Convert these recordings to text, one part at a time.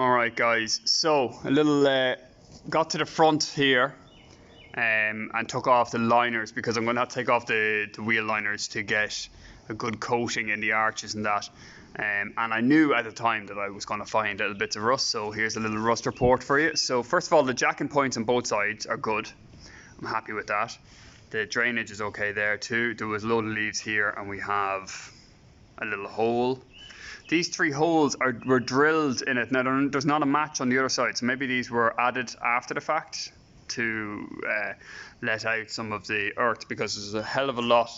Alright guys, so a little got to the front here and took off the liners because I'm going to have to take off the wheel liners to get a good coating in the arches and that. And I knew at the time that I was going to find little bits of rust, so here's a little rust report for you. So first of all, the jacking points on both sides are good. I'm happy with that. The drainage is okay there too. There was a load of leaves here and we have a little hole. These three holes were drilled in it. Now there's not a match on the other side, so maybe these were added after the fact to let out some of the earth, because there's a hell of a lot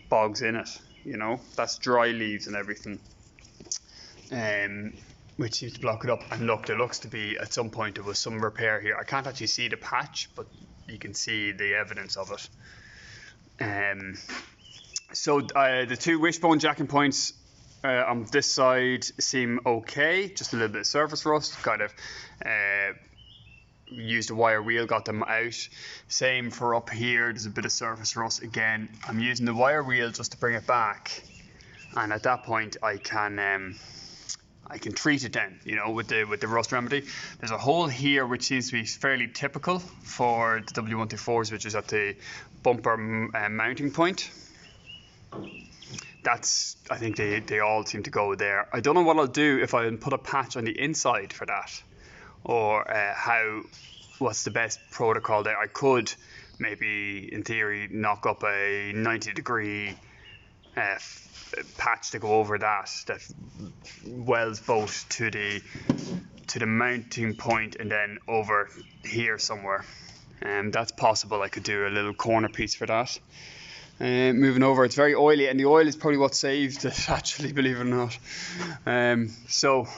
bogs in it, you know. That's dry leaves and everything, which seems to block it up. And look, there looks to be at some point there was some repair here. I can't actually see the patch, but you can see the evidence of it. So the two wishbone jacking points on this side seem okay, just a little bit of surface rust. Kind of used a wire wheel, got them out. Same for up here, there's a bit of surface rust again. I'm using the wire wheel just to bring it back, and at that point I can treat it then, you know, with the rust remedy. There's a hole here which seems to be fairly typical for the w124s, which is at the bumper mounting point. I think they all seem to go there. I don't know what I'll do if I put a patch on the inside for that, or what's the best protocol there. I could maybe in theory knock up a 90-degree patch to go over that welds both to the mounting point and then over here somewhere. That's possible. I could do a little corner piece for that. Moving over, it's very oily, and the oil is probably what saved it, actually, believe it or not. So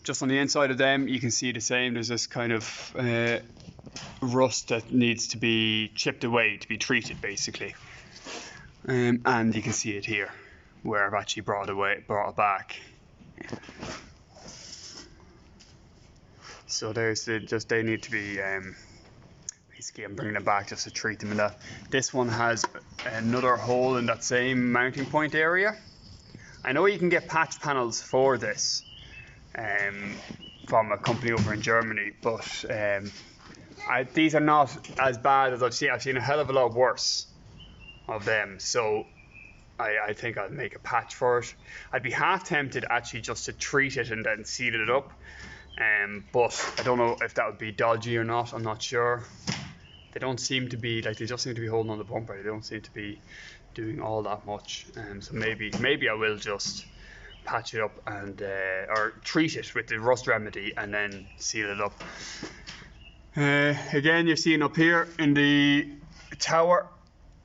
just on the inside of them you can see the same. There's this kind of rust that needs to be chipped away, to be treated basically, and you can see it here where I've actually brought it back. So there's they need to be basically, I'm bringing it back just to treat them in that. This one has another hole in that same mounting point area. I know you can get patch panels for this from a company over in Germany, but these are not as bad as I've seen. I've seen a hell of a lot worse of them, so I think I'll make a patch for it. I'd be half tempted actually just to treat it and then seal it up, but I don't know if that would be dodgy or not. I'm not sure. They don't seem to be, they just seem to be holding on the bumper. They don't seem to be doing all that much. So maybe I will just patch it up and or treat it with the rust remedy and then seal it up. Again, you're seeing up here in the tower,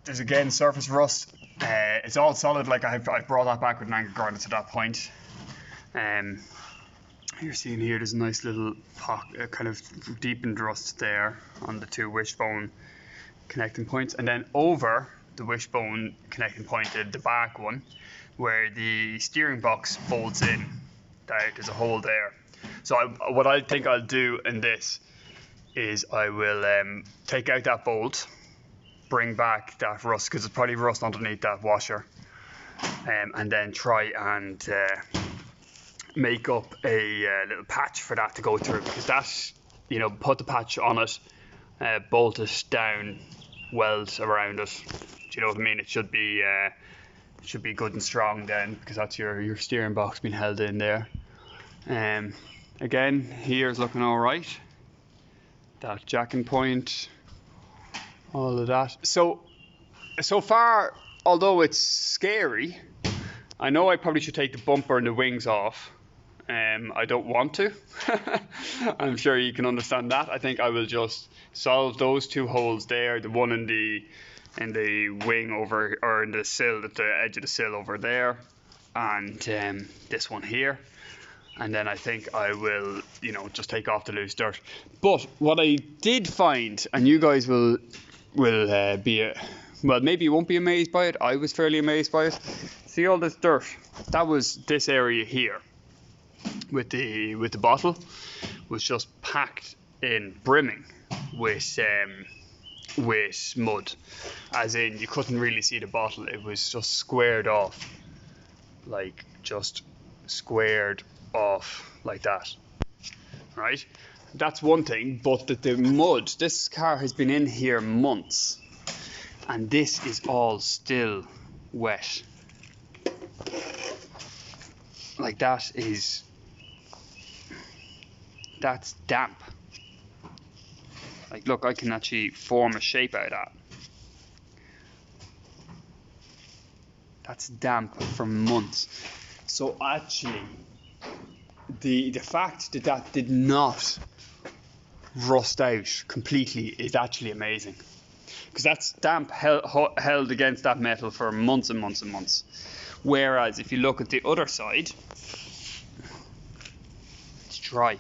there's again surface rust. It's all solid, like I brought that back with an angle grinder to that point. You're seeing here there's a nice little kind of deepened rust there on the two wishbone connecting points, and then over the wishbone connecting point, the back one, where the steering box folds in, there's a hole there. So what I think I'll do in this is I will take out that bolt, bring back that rust, because there's probably rust underneath that washer, and then try and make up a little patch for that to go through, because that, you know, put the patch on it, bolt it down, weld around it. Do you know what I mean? It should be good and strong then, because that's your steering box being held in there. Again, here's looking all right. That jacking point, all of that. So far, although it's scary, I know I probably should take the bumper and the wings off. I don't want to. I'm sure you can understand that. I think I will just solve those two holes there, the one in the wing over, or in the sill, at the edge of the sill over there, and this one here. And then I think I will, you know, just take off the loose dirt. But what I did find, and you guys will be, well, maybe you won't be amazed by it. I was fairly amazed by it. See all this dirt? That was this area here. With the bottle was just packed in, brimming with mud, as in you couldn't really see the bottle. It was just squared off, like just squared off like that. right? That's one thing, but the mud, this car has been in here months, and this is all still wet. Like that's damp. Like look, I can actually form a shape out of that. That's damp for months. So actually, the fact that that did not rust out completely is actually amazing, because that's damp held against that metal for months and months and months. Whereas if you look at the other side, it's dry.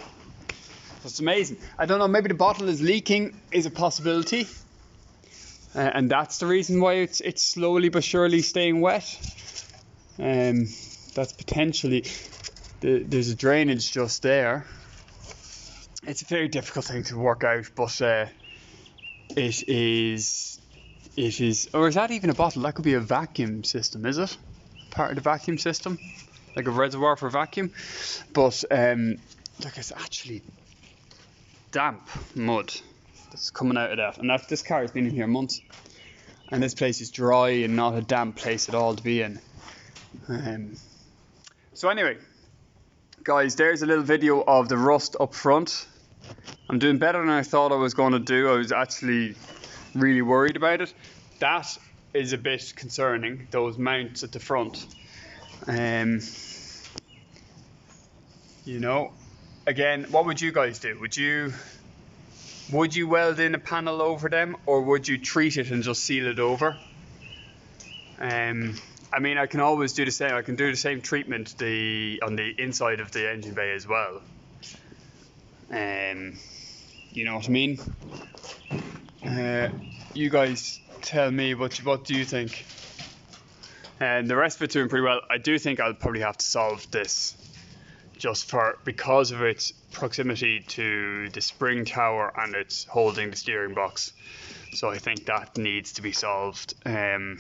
It's amazing. I don't know, maybe the bottle is leaking is a possibility, and that's the reason why it's slowly but surely staying wet. That's potentially there's a drainage just there. It's a very difficult thing to work out, but it is, or is that even a bottle? That could be a vacuum system, is it? Part of the vacuum system, like a reservoir for vacuum. But look, it's actually damp mud that's coming out of that, and this car has been in here months, and this place is dry and not a damp place at all to be in. So anyway, guys, there's a little video of the rust up front. I'm doing better than I thought I was going to do. I was actually really worried about it. That is a bit concerning, those mounts at the front. You know, again, what would you guys do? Would you weld in a panel over them, or would you treat it and just seal it over? I mean, I can always do the same. I can do the same treatment on the inside of the engine bay as well. You know what I mean? You guys tell me what do you think? And the rest of it's doing pretty well. I do think I'll probably have to solve this, just because of its proximity to the spring tower and it's holding the steering box. So I think that needs to be solved. Apart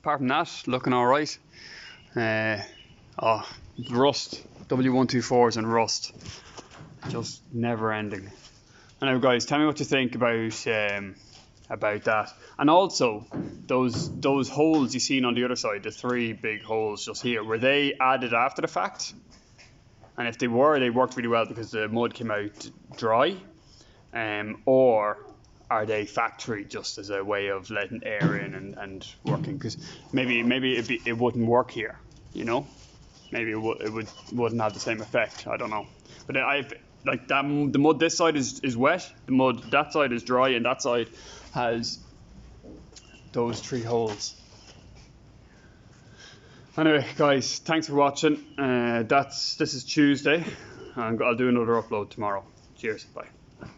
from that, looking all right. Rust, w124s and rust, just never ending. Anyway, guys, tell me what you think about that. And also, those holes you seen on the other side, the 3 big holes just here, were they added after the fact? And if they were, they worked really well because the mud came out dry, or are they factory just as a way of letting air in and working? Because maybe it wouldn't work here, you know? Maybe it wouldn't have the same effect. I don't know. But the mud this side is wet, the mud that side is dry, and that side has those 3 holes. Anyway, guys, thanks for watching. This is Tuesday, and I'll do another upload tomorrow. Cheers, bye.